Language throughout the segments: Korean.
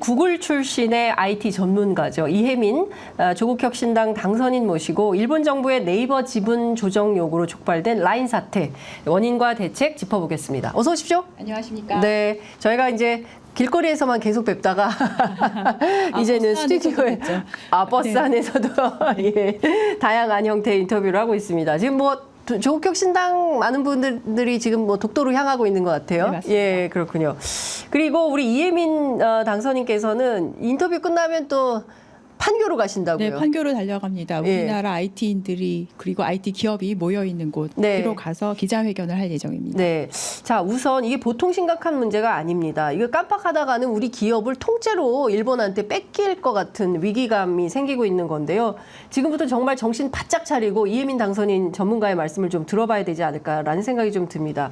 구글 출신의 IT 전문가죠. 이혜민 조국혁신당 당선인 모시고 일본 정부의 네이버 지분 조정 요구로 촉발된 라인 사태 원인과 대책 짚어보겠습니다. 어서 오십시오. 안녕하십니까. 네, 저희가 이제 길거리에서만 계속 뵙다가 이제는 스튜디오에 버스 네. 안에서도 예, 다양한 형태의 인터뷰를 하고 있습니다. 지금 뭐 조국혁신당 많은 분들이 지금 뭐 독도로 향하고 있는 것 같아요. 네, 맞습니다. 예, 그렇군요. 그리고 우리 이혜민 당선인께서는 인터뷰 끝나면 또 판교로 가신다고요. 네, 판교로 달려갑니다. 예. 우리나라 IT인들이 그리고 IT 기업이 모여 있는 곳으로 네. 가서 기자회견을 할 예정입니다. 네. 자, 우선 이게 보통 심각한 문제가 아닙니다. 이거 깜빡하다가는 우리 기업을 통째로 일본한테 뺏길 것 같은 위기감이 생기고 있는 건데요. 지금부터 정말 정신 바짝 차리고 이혜민 당선인 전문가의 말씀을 좀 들어봐야 되지 않을까라는 생각이 좀 듭니다.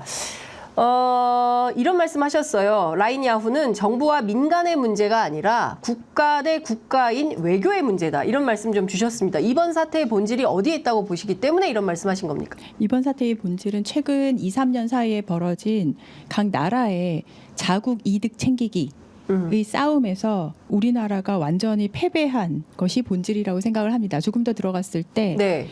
이런 말씀 하셨어요. 라인 야후는 정부와 민간의 문제가 아니라 국가 대 국가인 외교의 문제다. 이런 말씀 좀 주셨습니다. 이번 사태의 본질이 어디에 있다고 보시기 때문에 이런 말씀 하신 겁니까? 이번 사태의 본질은 최근 2, 3년 사이에 벌어진 각 나라의 자국 이득 챙기기 의 싸움에서 우리나라가 완전히 패배한 것이 본질이라고 생각을 합니다. 조금 더 들어갔을 때 네.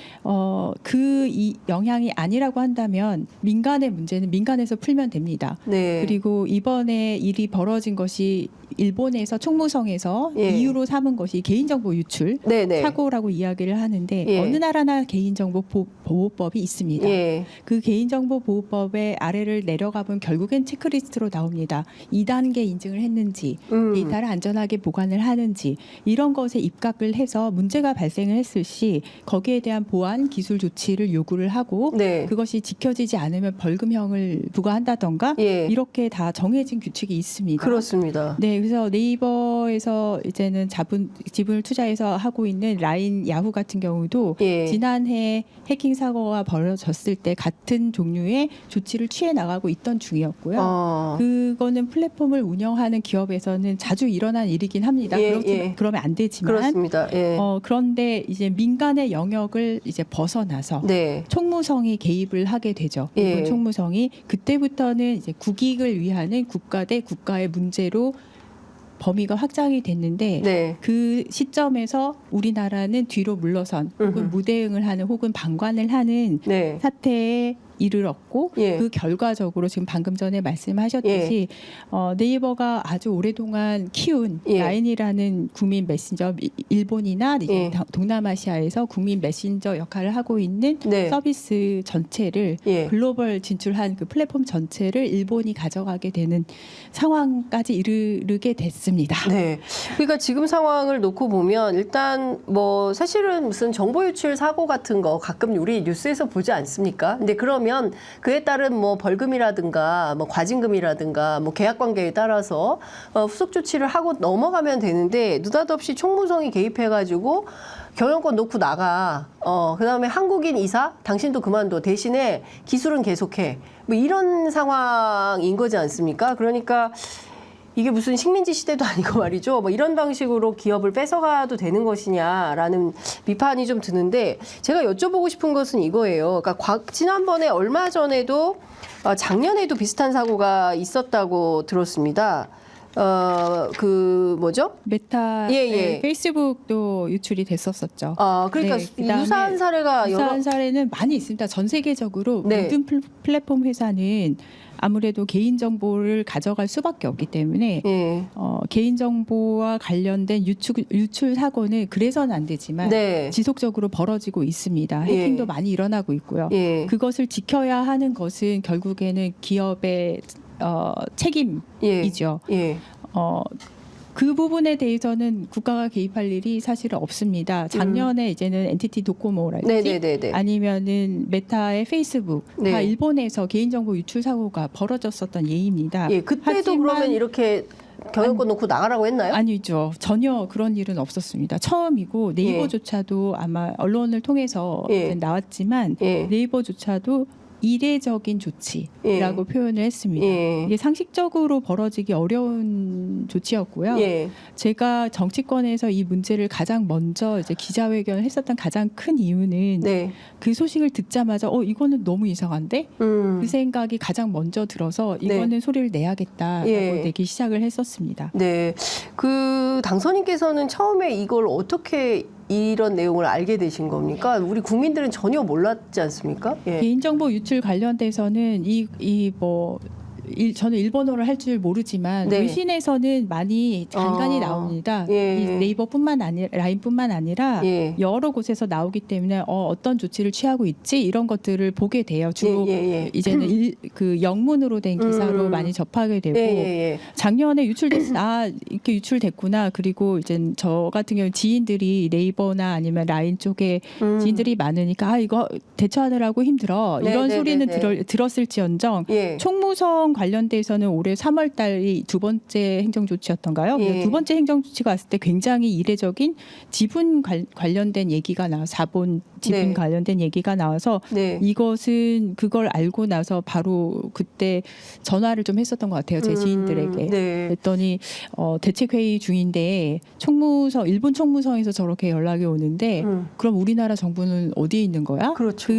이 영향이 아니라고 한다면 민간의 문제는 민간에서 풀면 됩니다. 네. 그리고 이번에 일이 벌어진 것이 일본에서 총무성에서 예. 이유로 삼은 것이 개인정보 유출 네네. 사고라고 이야기를 하는데 예. 어느 나라나 개인정보 보호법이 있습니다. 예. 그 개인정보 보호법의 아래를 내려가면 결국엔 체크리스트로 나옵니다. 2단계 인증을 했는지 데이터를 안전하게 보관을 하는지 이런 것에 입각을 해서 문제가 발생을 했을 시 거기에 대한 보안 기술 조치를 요구를 하고 네. 그것이 지켜지지 않으면 벌금형을 부과한다던가 예. 이렇게 다 정해진 규칙이 있습니다. 그렇습니다. 네, 그래서 네이버에서 이제는 지분을 투자해서 하고 있는 라인 야후 같은 경우도 예. 지난해 해킹 사고가 벌어졌을 때 같은 종류의 조치를 취해 나가고 있던 중이었고요. 그거는 플랫폼을 운영하는 기업에서는 자주 일어난 일이긴 합니다. 예, 예. 그러면 안 되지만 그렇습니다. 예. 그런데 이제 민간의 영역을 이제 벗어나서 네. 총무성이 개입을 하게 되죠. 예. 일본 총무성이 그때부터는 이제 국익을 위하는 국가 대 국가의 문제로 범위가 확장이 됐는데 네. 그 시점에서 우리나라는 뒤로 물러선 혹은 무대응을 하는 혹은 방관을 하는 네. 사태에 이르렀고 예. 그 결과적으로 지금 방금 전에 말씀하셨듯이 네이버가 아주 오랫동안 키운 예. 라인이라는 국민 메신저 일본이나 이제 예. 동남아시아에서 국민 메신저 역할을 하고 있는 네. 서비스 전체를 예. 글로벌 진출한 그 플랫폼 전체를 일본이 가져가게 되는 상황까지 이르게 됐습니다. 네. 그러니까 지금 상황을 놓고 보면 일단 뭐 사실은 무슨 정보 유출 사고 같은 거 가끔 우리 뉴스에서 보지 않습니까? 근데 그러면 그에 따른 뭐 벌금이라든가 뭐 과징금이라든가 뭐 계약 관계에 따라서 후속 조치를 하고 넘어가면 되는데 느닷없이 총무성이 개입해가지고 경영권 놓고 나가. 그다음에 한국인 이사 당신도 그만둬. 대신에 기술은 계속해. 뭐 이런 상황인 거지 않습니까? 그러니까 이게 무슨 식민지 시대도 아니고 말이죠. 뭐 이런 방식으로 기업을 뺏어가도 되는 것이냐라는 비판이 좀 드는데 제가 여쭤보고 싶은 것은 이거예요. 그러니까 지난번에 얼마 전에도 작년에도 비슷한 사고가 있었다고 들었습니다. 그 뭐죠? 메타, 예, 예. 네, 페이스북도 유출이 됐었었죠. 그러니까 네, 그다음에 유사한 사례가 유사한 사례는 많이 있습니다. 전 세계적으로 네. 모든 플랫폼 회사는 아무래도 개인정보를 가져갈 수밖에 없기 때문에 예. 개인정보와 관련된 유출 사고는 그래서는 안 되지만 네. 지속적으로 벌어지고 있습니다. 예. 해킹도 많이 일어나고 있고요. 예. 그것을 지켜야 하는 것은 결국에는 기업의 책임이죠. 예. 그 부분에 대해서는 국가가 개입할 일이 사실은 없습니다. 작년에 이제는 NTT 도코모랄지 네네네네. 아니면은 메타의 페이스북 네. 다 일본에서 개인정보 유출 사고가 벌어졌었던 예입니다. 예. 그때도 하지만 그러면 이렇게 경영권 놓고 나가라고 했나요? 아니죠. 전혀 그런 일은 없었습니다. 처음이고 네이버조차도 아마 언론을 통해서 예. 나왔지만 예. 네이버조차도 이례적인 조치라고 표현을 했습니다. 예. 이게 상식적으로 벌어지기 어려운 조치였고요. 예. 제가 정치권에서 이 문제를 가장 먼저 이제 기자회견을 했었던 가장 큰 이유는 네. 그 소식을 듣자마자 이거는 너무 이상한데 그 생각이 가장 먼저 들어서 이거는 소리를 내야겠다라고 예. 내기 시작을 했었습니다. 네. 그 당선인께서는 처음에 이걸 어떻게 이런 내용을 알게 되신 겁니까? 우리 국민들은 전혀 몰랐지 않습니까? 예. 개인정보 유출 관련돼서는 저는 일본어를 할 줄 모르지만 네. 외신에서는 많이 간간히 나옵니다. 예. 이 네이버뿐만 아니라 라인뿐만 아니라 예. 여러 곳에서 나오기 때문에 어떤 조치를 취하고 있지 이런 것들을 보게 돼요. 주로 이제는 그 영문으로 된 기사로 많이 접하게 되고 작년에 이렇게 유출됐구나. 그리고 이제 저 같은 경우 지인들이 네이버나 아니면 라인 쪽에 지인들이 많으니까 이거 대처하느라고 힘들어 이런 소리는 들었을지언정 예. 총무성 관련돼서는 올해 3월 달이 두 번째 행정조치였던가요? 예. 두 번째 행정조치가 왔을 때 굉장히 이례적인 지분 관련된 얘기가 자본 지분 네. 관련된 얘기가 나와서 네. 이것은 그걸 알고 나서 바로 그때 전화를 좀 했었던 것 같아요. 제 지인들에게. 네. 그랬더니 대책회의 중인데 일본 총무성에서 저렇게 연락이 오는데 그럼 우리나라 정부는 어디에 있는 거야? 그렇죠.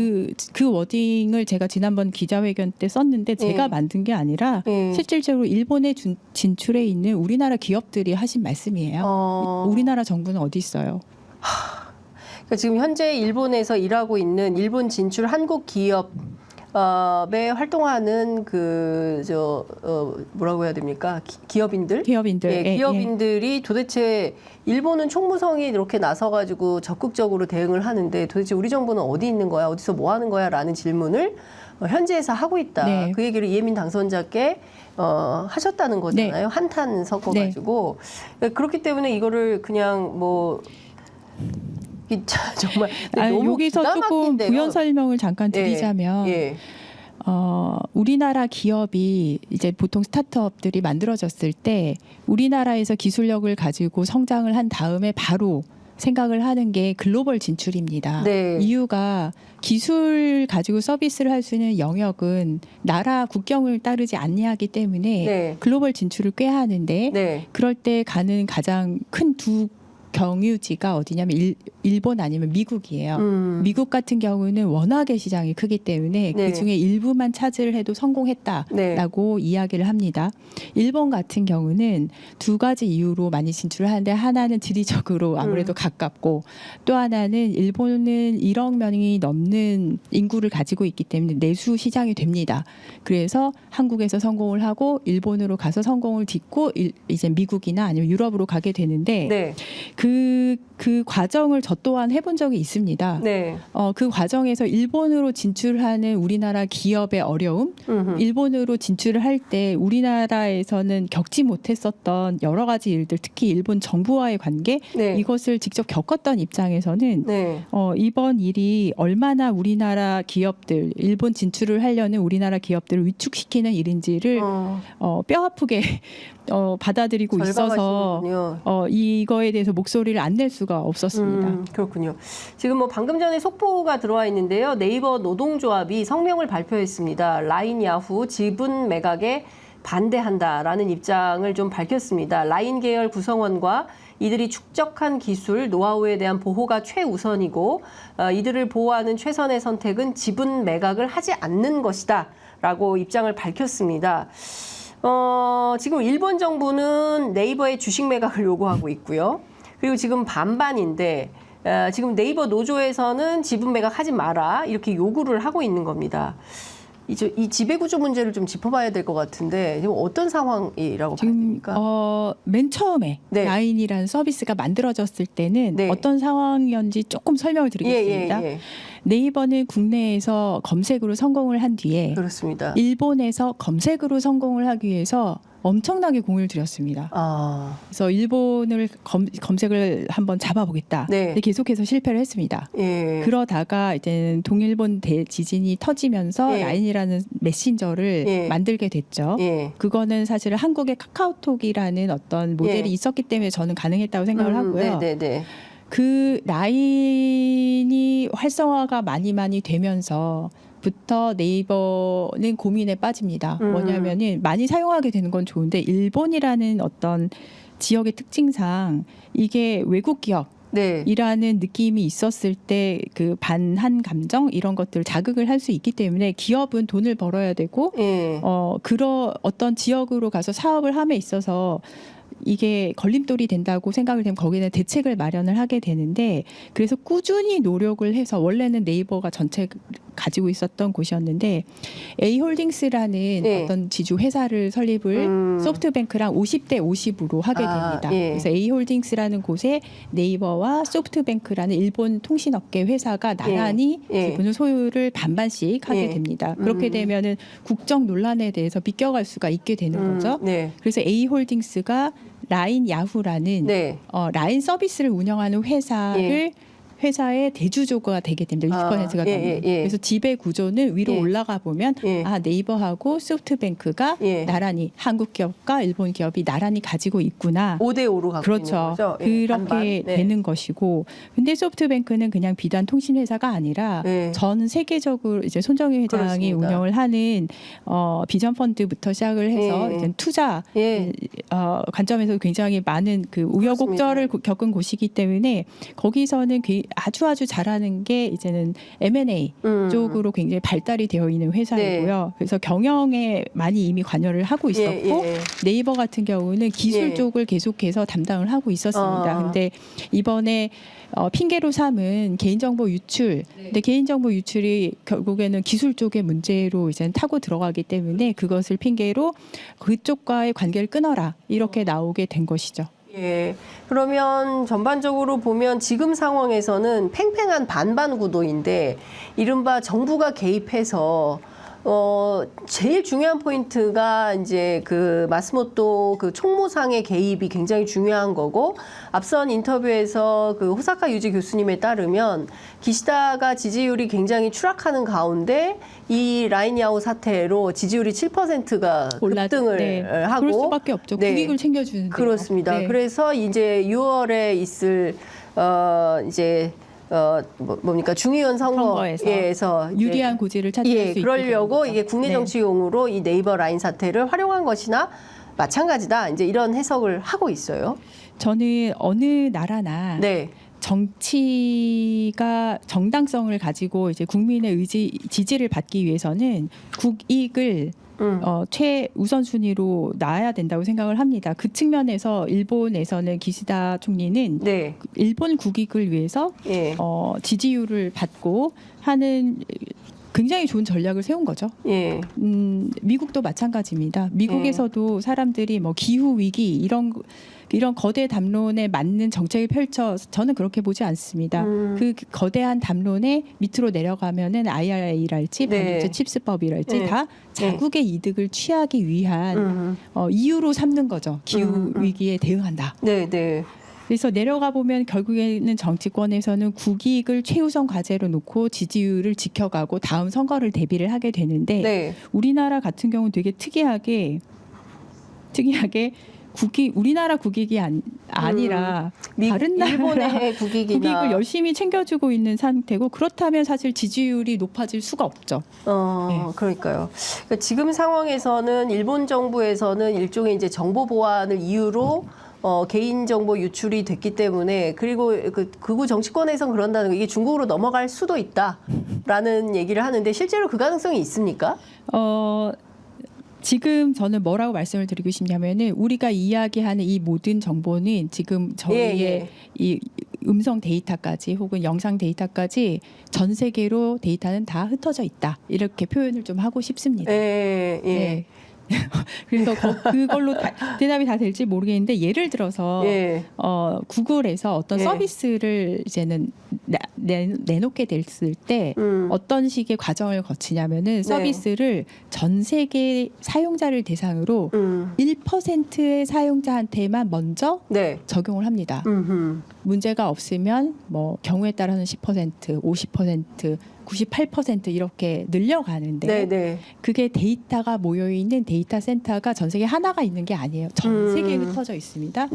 그 워딩을 제가 지난번 기자회견 때 썼는데 제가 만든 게 아니라 실질적으로 일본에 진출해 있는 우리나라 기업들이 하신 말씀이에요. 우리나라 정부는 어디 있어요? 그러니까 지금 현재 일본에서 일하고 있는 일본 진출 한국 기업 에 활동하는 뭐라고 해야 됩니까? 기업인들? 기업인들이 도대체 일본은 총무성이 이렇게 나서가지고 적극적으로 대응을 하는데 도대체 우리 정부는 어디 있는 거야? 어디서 뭐 하는 거야? 라는 질문을 현지에서 하고 있다. 네. 그 얘기를 이해민 당선자께 하셨다는 거잖아요. 네. 한탄 섞어가지고. 그렇기 때문에 이거를 그냥 정말 너무 여기서 기가 조금 막힌데요. 부연 설명을 잠깐 드리자면 우리나라 기업이 이제 보통 스타트업들이 만들어졌을 때 우리나라에서 기술력을 가지고 성장을 한 다음에 바로 생각을 하는 게 글로벌 진출입니다. 네. 이유가 기술 가지고 서비스를 할 수 있는 영역은 나라 국경을 따르지 않냐하기 때문에 글로벌 진출을 꽤 하는데 그럴 때 가는 가장 큰 두 경유지가 어디냐면 일본 아니면 미국이에요. 미국 같은 경우는 워낙에 시장이 크기 때문에 그중에 일부만 차지를 해도 성공했다라고 이야기를 합니다. 일본 같은 경우는 두 가지 이유로 많이 진출을 하는데 하나는 지리적으로 아무래도 가깝고 또 하나는 일본은 1억 명이 넘는 인구를 가지고 있기 때문에 내수 시장이 됩니다. 그래서 한국에서 성공을 하고 일본으로 가서 성공을 딛고 이제 미국이나 아니면 유럽으로 가게 되는데 그 과정을 저 또한 해본 적이 있습니다. 그 과정에서 일본으로 진출하는 우리나라 기업의 어려움, 일본으로 진출을 할 때 우리나라에서는 겪지 못했었던 여러 가지 일들, 특히 일본 정부와의 관계, 이것을 직접 겪었던 입장에서는 이번 일이 얼마나 우리나라 기업들, 일본 진출을 하려는 우리나라 기업들을 위축시키는 일인지를 뼈아프게 받아들이고 있어서 이거에 대해서 목소리를 안 낼 수가 없었습니다. 그렇군요. 지금 방금 전에 속보가 들어와 있는데요. 네이버 노동조합이 성명을 발표했습니다. 라인 야후 지분 매각에 반대한다라는 입장을 좀 밝혔습니다. 라인 계열 구성원과 이들이 축적한 기술, 노하우에 대한 보호가 최우선이고 이들을 보호하는 최선의 선택은 지분 매각을 하지 않는 것이다 라고 입장을 밝혔습니다. 지금 일본 정부는 네이버의 주식 매각을 요구하고 있고요. 그리고 지금 반반인데 지금 네이버 노조에서는 지분 매각하지 마라 이렇게 요구를 하고 있는 겁니다. 이 지배구조 문제를 좀 짚어봐야 될 것 같은데 지금 어떤 상황이라고 봐야 됩니까? 맨 처음에 라인이라는 서비스가 만들어졌을 때는 어떤 상황이었는지 조금 설명을 드리겠습니다. 네이버는 국내에서 검색으로 성공을 한 뒤에 그렇습니다. 일본에서 검색으로 성공을 하기 위해서 엄청나게 공을 들였습니다. 그래서 일본을 검색을 한번 잡아보겠다. 근데 계속해서 실패를 했습니다. 그러다가 이제 동일본 대지진이 터지면서 라인이라는 메신저를 만들게 됐죠. 그거는 사실 한국의 카카오톡이라는 어떤 모델이 있었기 때문에 저는 가능했다고 생각을 하고요. 그 라인이 활성화가 많이 되면서 부터 네이버는 고민에 빠집니다. 뭐냐면은 많이 사용하게 되는 건 좋은데 일본이라는 어떤 지역의 특징상 이게 외국 기업 네. 이라는 느낌이 있었을 때 그 반한 감정 이런 것들을 자극을 할 수 있기 때문에 기업은 돈을 벌어야 되고 예. 그런 어떤 지역으로 가서 사업을 함에 있어서 이게 걸림돌이 된다고 생각을 되면 거기는 대책을 마련을 하게 되는데 그래서 꾸준히 노력을 해서 원래는 네이버가 전체 가지고 있었던 곳이었는데 A홀딩스라는 네. 어떤 지주 회사를 설립을 소프트뱅크랑 50대 50으로 하게 됩니다. 예. 그래서 A홀딩스라는 곳에 네이버와 소프트뱅크라는 일본 통신업계 회사가 나란히 예. 기본을 소유를 반반씩 하게 예. 됩니다. 그렇게 되면은 국정 논란에 대해서 비껴갈 수가 있게 되는 거죠. 네. 그래서 A홀딩스가 라인 야후라는 네. 라인 서비스를 운영하는 회사의 대주주가 되게 됩니다. 60%가 예, 넘는. 예, 예. 그래서 지배 구조는 위로 예. 올라가 보면 예. 네이버하고 소프트뱅크가 예. 나란히 한국 기업과 일본 기업이 나란히 가지고 있구나. 5대5로 갖고 있는 그렇죠. 거죠. 예, 그렇게 반반. 네. 되는 것이고, 근데 소프트뱅크는 그냥 비단 통신 회사가 아니라 네. 전 세계적으로 이제 손정희 회장이 그렇습니다. 운영을 하는 비전 펀드부터 시작을 해서 예. 이제 투자 예. 관점에서 굉장히 많은 그 우여곡절을 겪은 곳이기 때문에 거기서는 아주 잘하는 게 이제는 M&A 쪽으로 굉장히 발달이 되어 있는 회사이고요. 그래서 경영에 많이 이미 관여를 하고 있었고 예. 네이버 같은 경우는 기술 예. 쪽을 계속해서 담당을 하고 있었습니다. 근데 이번에 핑계로 삼은 개인정보 유출. 근데 개인정보 유출이 결국에는 기술 쪽의 문제로 이제 타고 들어가기 때문에 그것을 핑계로 그쪽과의 관계를 끊어라 이렇게 나오게 된 것이죠. 예. 그러면 전반적으로 보면 지금 상황에서는 팽팽한 반반 구도인데 이른바 정부가 개입해서 제일 중요한 포인트가 이제 그 마스모토 그 총무상의 개입이 굉장히 중요한 거고 앞선 인터뷰에서 그 호사카 유지 교수님에 따르면 기시다가 지지율이 굉장히 추락하는 가운데 이 라인야오 사태로 지지율이 7%가 급등을 하고 그럴 수밖에 없죠. 네. 국익을 챙겨주는데 그렇습니다. 네. 그래서 이제 6월에 있을 뭡니까 중의원 선거에서 유리한 고지를 찾을 수 있게 그러려고 됩니다. 이게 국내 정치용으로 이 네이버 라인 사태를 활용한 것이나 마찬가지다. 이제 이런 해석을 하고 있어요. 저는 어느 나라나 네. 정치가 정당성을 가지고 이제 국민의 지지를 받기 위해서는 국익을 최우선순위로 놔야 된다고 생각을 합니다. 그 측면에서 일본에서는 기시다 총리는 네. 일본 국익을 위해서 예. 지지율을 받고 하는 굉장히 좋은 전략을 세운 거죠. 예. 미국도 마찬가지입니다. 미국에서도 사람들이 뭐 기후 위기 이런 거대 담론에 맞는 정책을 펼쳐 저는 그렇게 보지 않습니다. 그 거대한 담론에 밑으로 내려가면은 IRA랄지 네. 반도체 칩스법이랄지 네. 다 자국의 이득을 취하기 위한 이유로 삼는 거죠. 기후 위기에 대응한다. 네, 네. 그래서 내려가 보면 결국에는 정치권에서는 국익을 최우선 과제로 놓고 지지율을 지켜가고 다음 선거를 대비를 하게 되는데 네. 우리나라 같은 경우는 되게 특이하게 우리나라 국익이 아니라 다른 나라 일본의 국익이나 국익을 열심히 챙겨주고 있는 상태고 그렇다면 사실 지지율이 높아질 수가 없죠. 네. 그러니까요. 그러니까 지금 상황에서는 일본 정부에서는 일종의 이제 정보 보안을 이유로 개인정보 유출이 됐기 때문에 그리고 극우 정치권에선 그런다는 거 이게 중국으로 넘어갈 수도 있다라는 얘기를 하는데 실제로 그 가능성이 있습니까? 지금 저는 뭐라고 말씀을 드리고 싶냐면은 우리가 이야기하는 이 모든 정보는 지금 저희의 이 음성 데이터까지 혹은 영상 데이터까지 전 세계로 데이터는 다 흩어져 있다. 이렇게 표현을 좀 하고 싶습니다. 네. 그래서 그걸로 대답이 다 될지 모르겠는데 예를 들어서 구글에서 어떤 서비스를 이제는 내놓게 됐을 때 어떤 식의 과정을 거치냐면은 서비스를 전 세계 사용자를 대상으로 1%의 사용자한테만 먼저 적용을 합니다. 문제가 없으면 뭐 경우에 따라서는 10%, 50%, 98% 이렇게 늘려가는데 그게 데이터가 모여있는 데이터 센터가 전 세계 하나가 있는 게 아니에요. 전 세계에 흩어져 있습니다.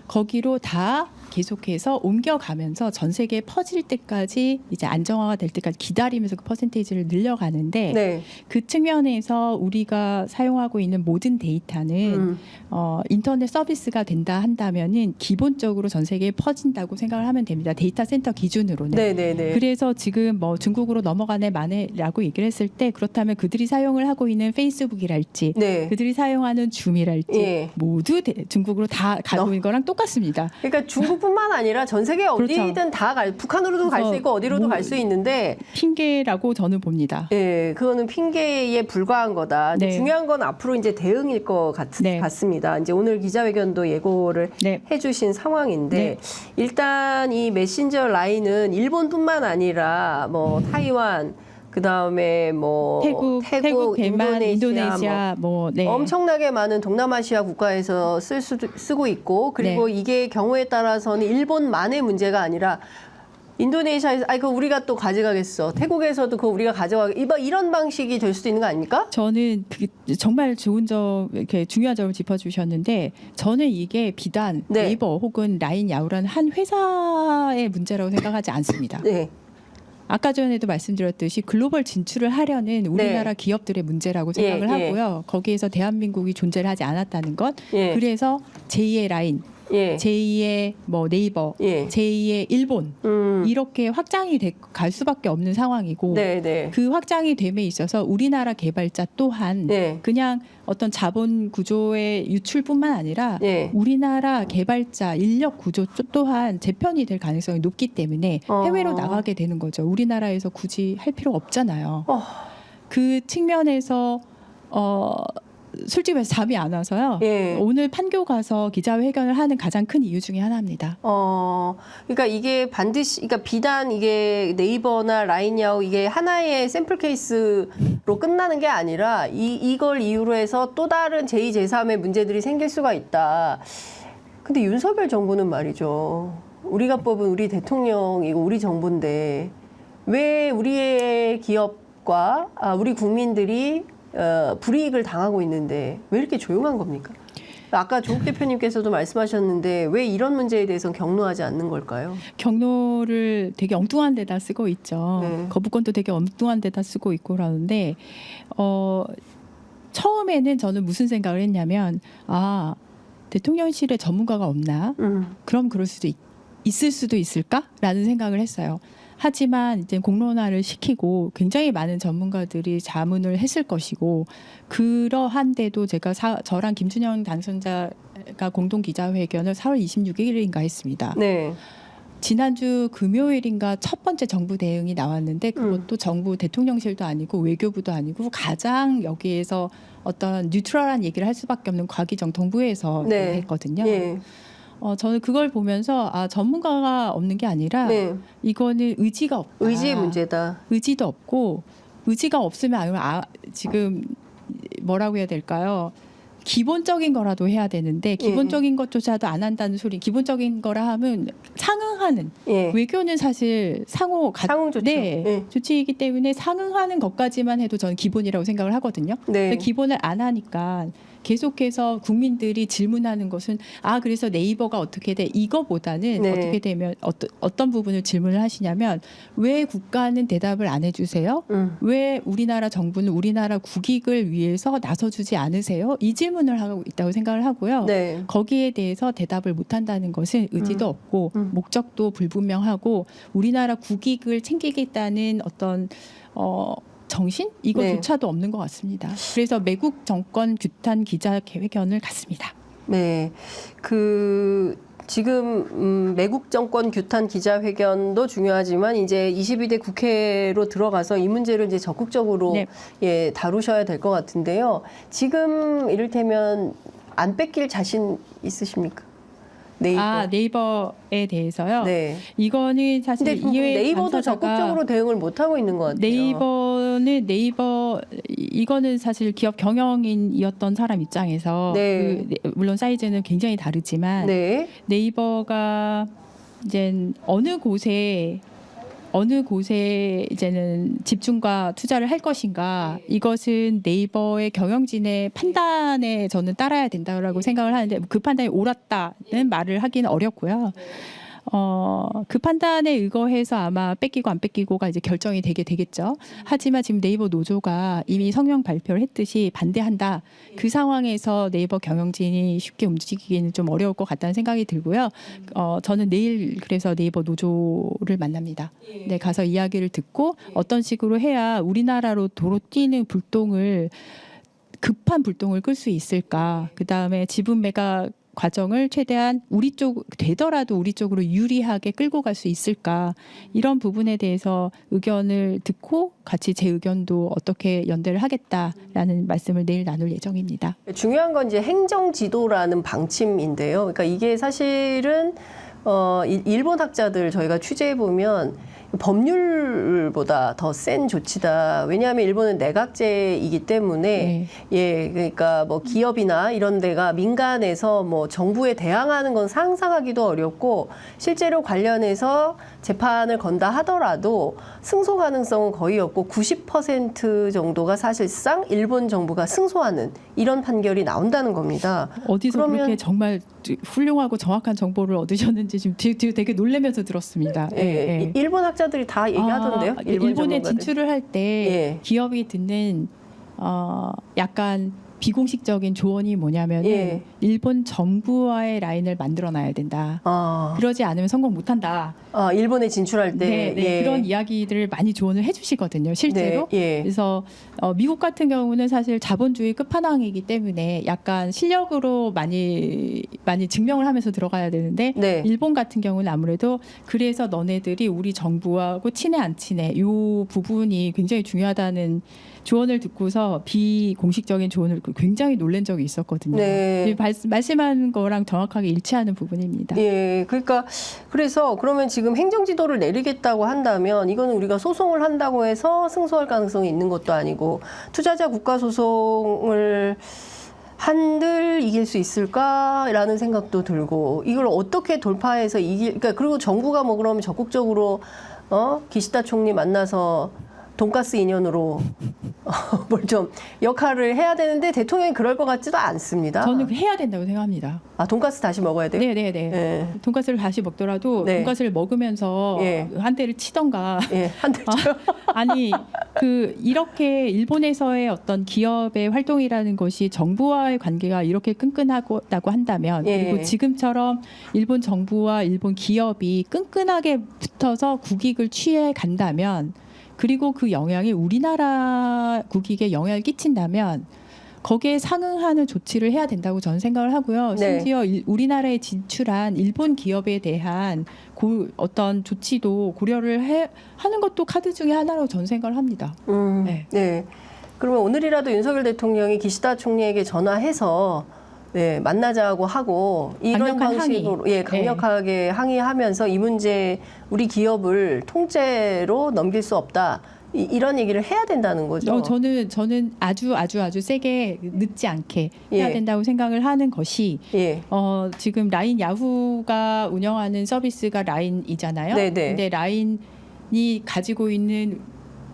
거기로 다 계속해서 옮겨가면서 전 세계에 퍼질 때까지 이제 안정화가 될 때까지 기다리면서 그 퍼센테이지를 늘려가는데 네. 그 측면에서 우리가 사용하고 있는 모든 데이터는 인터넷 서비스가 된다 한다면은 기본적으로 전 세계에 퍼진다고 생각을 하면 됩니다. 데이터 센터 기준으로는. 네네네. 그래서 지금 뭐 중국으로 넘어가네 마네라고 얘기를 했을 때 그렇다면 그들이 사용을 하고 있는 페이스북이랄지 네. 그들이 사용하는 줌이랄지 예. 모두 중국으로 다 가고 있는 거랑 똑같습니다. 그러니까 중국뿐만 아니라 전 세계 어디든 그렇죠. 다 북한으로도 갈 수 그래서 있고 어디로도 뭐- 갈 수 있는데 핑계라고 저는 봅니다. 예, 그거는 핑계에 불과한 거다. 근데 네. 중요한 건 앞으로 이제 대응일 것 네. 같습니다. 이제 오늘 기자회견도 예고를 네. 해주신 상황인데 네. 일단 이 메신저 라인은 일본뿐만 아니라 뭐 타이완 그다음에 뭐 태국, 대만, 인도네시아 뭐 네. 엄청나게 많은 동남아시아 국가에서 쓰고 있고 그리고 네. 이게 경우에 따라서는 일본만의 문제가 아니라 인도네시아에서 그거 우리가 또 가져가겠어. 태국에서도 그거 우리가 이런 방식이 될 수도 있는 거 아닙니까? 저는 그게 정말 좋은 점, 이렇게 중요한 점을 짚어주셨는데 저는 이게 비단 네. 네이버 혹은 라인 야후라는 한 회사의 문제라고 생각하지 않습니다. 네. 아까 전에도 말씀드렸듯이 글로벌 진출을 하려는 우리나라 기업들의 문제라고 생각을 예, 예. 하고요. 거기에서 대한민국이 존재를 하지 않았다는 것. 예. 그래서 제2의 라인, 예. 제2의 뭐 네이버, 예. 제2의 일본 이렇게 확장이 갈 수밖에 없는 상황이고 네, 네. 그 확장이 됨에 있어서 우리나라 개발자 또한 네. 그냥 어떤 자본 구조의 유출뿐만 아니라 네. 우리나라 개발자 인력 구조 또한 재편이 될 가능성이 높기 때문에 해외로 나가게 되는 거죠. 우리나라에서 굳이 할 필요 없잖아요. 그 측면에서 솔직히 말해서 잠이 안 와서요. 예. 오늘 판교 가서 기자회견을 하는 가장 큰 이유 중에 하나입니다. 그러니까 이게 반드시, 그러니까 비단 이게 네이버나 라인야후 이게 하나의 샘플 케이스로 끝나는 게 아니라 이걸 이유로 해서 또 다른 제2, 제3의 문제들이 생길 수가 있다. 근데 윤석열 정부는 말이죠. 우리가 뽑은 우리 대통령이고 우리 정부인데 왜 우리의 기업과 우리 국민들이 불이익을 당하고 있는데 왜 이렇게 조용한 겁니까? 아까 조국 대표님께서도 말씀하셨는데 왜 이런 문제에 대해서는 경로하지 않는 걸까요? 경로를 되게 엉뚱한 데다 쓰고 있죠. 네. 거부권도 되게 엉뚱한 데다 쓰고 있고 그러는데 처음에는 저는 무슨 생각을 했냐면 대통령실에 전문가가 없나? 그럼 그럴 수도 있을 수도 있을까라는 생각을 했어요. 하지만 이제 공론화를 시키고 굉장히 많은 전문가들이 자문을 했을 것이고 그러한데도 제가 저랑 김준영 당선자가 공동 기자회견을 4월 26일인가 했습니다. 네. 지난주 금요일인가 첫 번째 정부 대응이 나왔는데 그것도 정부 대통령실도 아니고 외교부도 아니고 가장 여기에서 어떤 뉴트럴한 얘기를 할 수밖에 없는 과기정통부에서 네. 했거든요. 예. 저는 그걸 보면서 전문가가 없는 게 아니라 네. 이거는 의지가 없다. 의지의 문제다. 의지도 없고 의지가 없으면 아니면 지금 뭐라고 해야 될까요? 기본적인 거라도 해야 되는데 기본적인 것조차도 안 한다는 소리. 기본적인 거라 하면 상응하는 예. 외교는 사실 상호 좋죠. 네, 예. 조치이기 때문에 상응하는 것까지만 해도 저는 기본이라고 생각을 하거든요. 네. 근데 기본을 안 하니까 계속해서 국민들이 질문하는 것은 그래서 네이버가 어떻게 돼? 이거보다는 네. 어떻게 되면 어떤 부분을 질문을 하시냐면 왜 국가는 대답을 안 해주세요? 왜 우리나라 정부는 우리나라 국익을 위해서 나서주지 않으세요? 이 질문을 하고 있다고 생각을 하고요. 네. 거기에 대해서 대답을 못한다는 것은 의지도 없고 목적도 불분명하고 우리나라 국익을 챙기겠다는 어떤 정신? 이거조차도 없는 것 같습니다. 그래서 매국 정권 규탄 기자회견을 갖습니다. 네. 지금 매국 정권 규탄 기자회견도 중요하지만 이제 22대 국회로 들어가서 이 문제를 이제 적극적으로 네. 다루셔야 될 것 같은데요. 지금 이를테면 안 뺏길 자신 있으십니까? 네이버에 대해서요. 네. 이거는 사실 근데 네이버도 적극적으로 대응을 못 하고 있는 것 같아요. 이거는 사실 기업 경영인이었던 사람 입장에서 네. 물론 사이즈는 굉장히 다르지만 네. 네이버가 이제 어느 곳에 어느 곳에 이제는 집중과 투자를 할 것인가, 이것은 네이버의 경영진의 판단에 저는 따라야 된다고 생각을 하는데, 그 판단이 옳았다는 말을 하기는 어렵고요. 그 판단에 의거해서 아마 뺏기고 안 뺏기고가 이제 결정이 되겠죠. 하지만 지금 네이버 노조가 이미 성명 발표를 했듯이 반대한다. 그 상황에서 네이버 경영진이 쉽게 움직이기는 좀 어려울 것 같다는 생각이 들고요. 저는 내일 그래서 네이버 노조를 만납니다. 네, 가서 이야기를 듣고 어떤 식으로 해야 우리나라로 도로 뛰는 불똥을, 급한 불똥을 끌 수 있을까. 그다음에 지분 매각 과정을 최대한 우리 쪽 되더라도 우리 쪽으로 유리하게 끌고 갈 수 있을까, 이런 부분에 대해서 의견을 듣고 같이 제 의견도 어떻게 연대를 하겠다라는 말씀을 내일 나눌 예정입니다. 중요한 건 이제 행정 지도라는 방침인데요. 그러니까 이게 사실은 일본 학자들 저희가 취재해 보면 법률보다 더 센 조치다. 왜냐하면 일본은 내각제이기 때문에 예, 그러니까 뭐 기업이나 이런 데가 민간에서 뭐 정부에 대항하는 건 상상하기도 어렵고, 실제로 관련해서 재판을 건다 하더라도 승소 가능성은 거의 없고 90% 정도가 사실상 일본 정부가 승소하는 이런 판결이 나온다는 겁니다. 어디서 그렇게 정말 훌륭하고 정확한 정보를 얻으셨는지 지금 되게 놀라면서 들었습니다. 예, 일본 학자들이 다 얘기하던데요. 일본에 진출을 할 때 기업이 듣는 약간 비공식적인 조언이 뭐냐면은 일본 정부와의 라인을 만들어놔야 된다. 그러지 않으면 성공 못한다. 일본에 진출할 때 그런 이야기들을 많이 조언을 해주시거든요, 실제로. 그래서 미국 같은 경우는 사실 자본주의 끝판왕이기 때문에 약간 실력으로 많이 증명을 하면서 들어가야 되는데, 일본 같은 경우는 아무래도 그래서 너네들이 우리 정부하고 친해 안 친해, 이 부분이 굉장히 중요하다는 조언을 듣고서 비공식적인 조언을 굉장히 놀란 적이 있었거든요. 말씀한 거랑 정확하게 일치하는 부분입니다. 예, 그러니까 그래서 그러면 지금 행정지도를 내리겠다고 한다면 이거는 우리가 소송을 한다고 해서 승소할 가능성이 있는 것도 아니고, 투자자 국가소송을 한들 이길 수 있을까라는 생각도 들고, 이걸 어떻게 돌파해서 그러니까 그리고 정부가 뭐 그러면 적극적으로 기시다 총리 만나서 돈가스 인연으로 뭘 좀 역할을 해야 되는데 대통령이 그럴 것 같지도 않습니다. 저는 해야 된다고 생각합니다. 돈가스 다시 먹어야 돼요? 네네네. 돈가스를 다시 먹더라도 돈가스를 먹으면서 한 대를 치던가. 한 대 쳐요? 아니, 이렇게 일본에서의 어떤 기업의 활동이라는 것이 정부와의 관계가 이렇게 끈끈하다고 한다면, 그리고 지금처럼 일본 정부와 일본 기업이 끈끈하게 붙어서 국익을 취해 간다면, 그리고 그 영향이 우리나라 국익에 영향을 끼친다면 거기에 상응하는 조치를 해야 된다고 저는 생각을 하고요. 심지어 우리나라에 진출한 일본 기업에 대한 어떤 조치도 고려를 하는 것도 카드 중에 하나라고 저는 생각을 합니다. 그러면 오늘이라도 윤석열 대통령이 기시다 총리에게 전화해서 만나자고 하고 이런 방식으로 강력하게 항의하면서 이 문제 우리 기업을 통째로 넘길 수 없다, 이런 얘기를 해야 된다는 거죠. 저는 아주 세게 늦지 않게 해야 된다고 생각을 하는 것이, 지금 라인 야후가 운영하는 서비스가 라인이잖아요. 근데 라인이 가지고 있는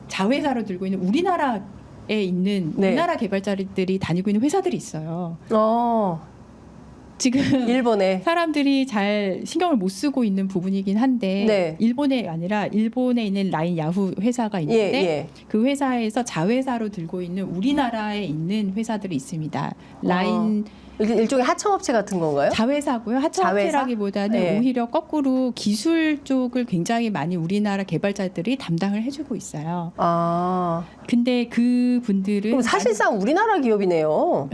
자회사로 들고 있는 우리나라 있는 우리나라 개발자들이 다니고 있는 회사들이 있어요. 지금 일본에 사람들이 잘 신경을 못 쓰고 있는 부분이긴 한데, 일본에 아니라 일본에 있는 라인 야후 회사가 있는데 그 회사에서 자회사로 들고 있는 우리나라에 있는 회사들이 있습니다. 라인 일종의 하청업체 같은 건가요? 자회사고요. 하청업체라기보다는 오히려 거꾸로 기술 쪽을 굉장히 많이 우리나라 개발자들이 담당을 해주고 있어요. 근데 그 분들은 그럼 사실상 우리나라 기업이네요.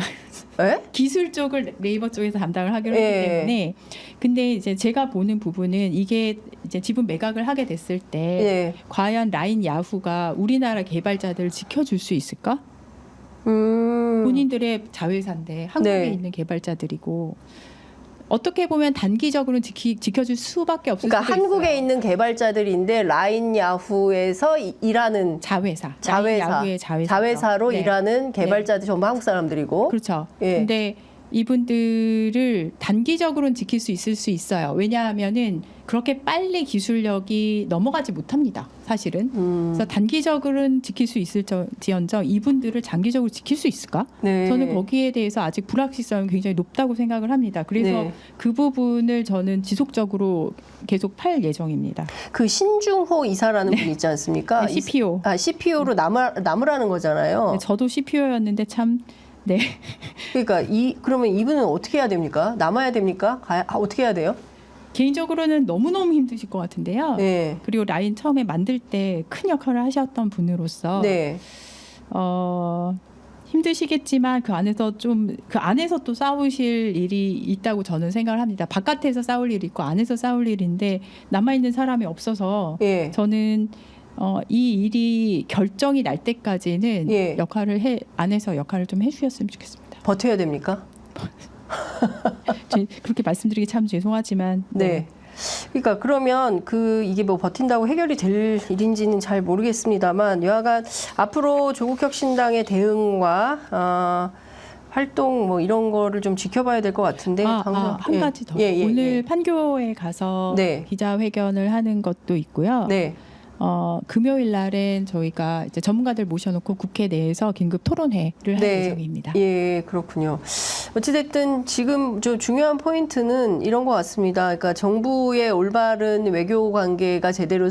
기술 쪽을 네이버 쪽에서 담당을 하기로 했기 때문에. 근데 이제 제가 보는 부분은 이게 이제 지분 매각을 하게 됐을 때 과연 라인 야후가 우리나라 개발자들을 지켜줄 수 있을까? 본인들의 자회사인데 한국에 있는 개발자들이고, 어떻게 보면 단기적으로는 지켜줄 수밖에 없을 수도 있어요. 그러니까 한국에 있는 개발자들인데 라인 야후에서 일하는 자회사로 일하는 개발자들이 전부 한국 사람들이고. 그렇죠. 근데 이분들을 단기적으로는 지킬 수 있을 수 있어요. 왜냐하면은 그렇게 빨리 기술력이 넘어가지 못합니다. 사실은. 그래서 단기적으로는 지킬 수 있을지언정 이분들을 장기적으로 지킬 수 있을까? 네. 저는 거기에 대해서 아직 불확실성이 굉장히 높다고 생각을 합니다. 그래서 네. 그 부분을 저는 지속적으로 계속 팔 예정입니다. 그 신중호 이사라는 분 있지 않습니까? 네, CPO. CPO로 남으라는 거잖아요. 네, 저도 CPO였는데 참 네. 그러니까 그러면 이분은 어떻게 해야 됩니까? 남아야 됩니까? 어떻게 해야 돼요? 개인적으로는 너무너무 힘드실 것 같은데요. 네. 그리고 라인 처음에 만들 때 큰 역할을 하셨던 분으로서 네. 힘드시겠지만 그 안에서 또 싸우실 일이 있다고 저는 생각을 합니다. 바깥에서 싸울 일이 있고 안에서 싸울 일인데 남아 있는 사람이 없어서 예. 저는 이 일이 결정이 날 때까지는 예. 안에서 역할을 좀 해주셨으면 좋겠습니다. 버텨야 됩니까? 그렇게 말씀드리기 참 죄송하지만 네. 그러니까 그러면 이게 뭐 버틴다고 해결이 될 일인지는 잘 모르겠습니다만 여하간 앞으로 조국혁신당의 대응과 활동 뭐 이런 거를 좀 지켜봐야 될 것 같은데 한 가지 더 오늘 판교에 가서 네. 기자회견을 하는 것도 있고요. 네. 금요일 날엔 저희가 이제 전문가들 모셔놓고 국회 내에서 긴급 토론회를 할 예정입니다. 예, 그렇군요. 어찌됐든 지금 저 중요한 포인트는 이런 것 같습니다. 그러니까 정부의 올바른 외교 관계가 제대로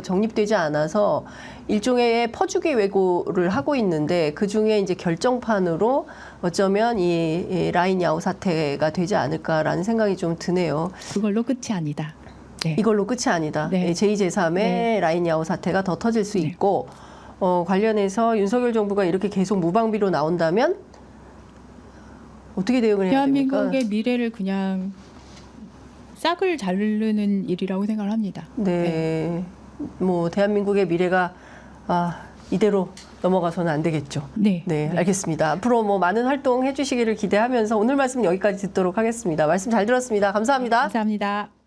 정립되지 않아서 일종의 퍼주기 외교를 하고 있는데 그 중에 이제 결정판으로 어쩌면 이 라인 야오 사태가 되지 않을까라는 생각이 좀 드네요. 그걸로 끝이 아니다. 네. 이걸로 끝이 아니다. 네. 제2제3의 네. 라인 야오 사태가 더 터질 수 네. 있고 관련해서 윤석열 정부가 이렇게 계속 무방비로 나온다면 어떻게 대응을 해야 됩니까? 대한민국의 미래를 그냥 싹을 자르는 일이라고 생각을 합니다. 네. 뭐 대한민국의 미래가 이대로 넘어가서는 안 되겠죠. 네. 네, 알겠습니다. 앞으로 뭐 많은 활동 해주시기를 기대하면서 오늘 말씀 여기까지 듣도록 하겠습니다. 말씀 잘 들었습니다. 감사합니다. 감사합니다.